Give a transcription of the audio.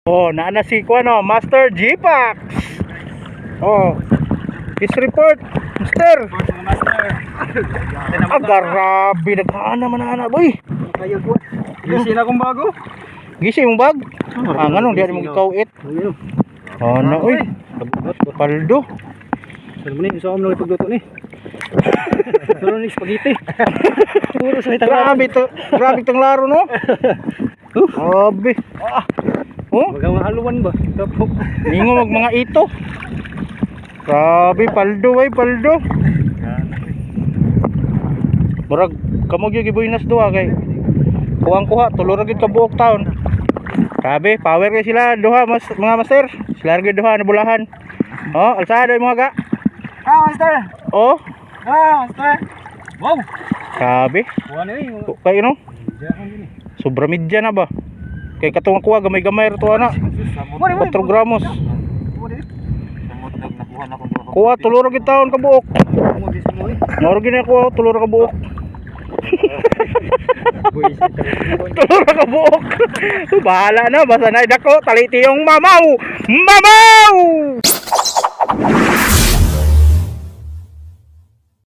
Oh, naana si Kuano, Master G-Pax. Oh. His report, Master. Ah, grabe, naghaan naman na boy. Gisin akong bago. Gisi mong bag? Ah, nganong di mo gikawit. Oh, na uy. Paldo. Saan mo ni? Saan mo pagluto ni? Puro ni spaghetti. Puro sa itang Grabe tong laro no. Grabe. Oh, Magang haluan ba? Tapos ningo mag mga ito. Grabe, paldo ay paldo. Murag kamo gyud gibuinas duha kay kuha tulo ra gyud ka buok taon. Grabe, power kay sila duha mga master. Sila gyud duha na bulahan. Oh, alsado yung mga ga. Master. Oh, Master. Wow. grabe. Kuha na eh. Kay no? Diyan din eh. Sobra midya na ba? Kay katong kuha gamay-gamay ra to ana. 4 gramos. Kuha tulo ra gyud taon ka buok. Moro gyud na kuha tulo ra ka buok. Tulo ra ka buok. Bahala na basta na dako taliti yung mamaw. Mamaw!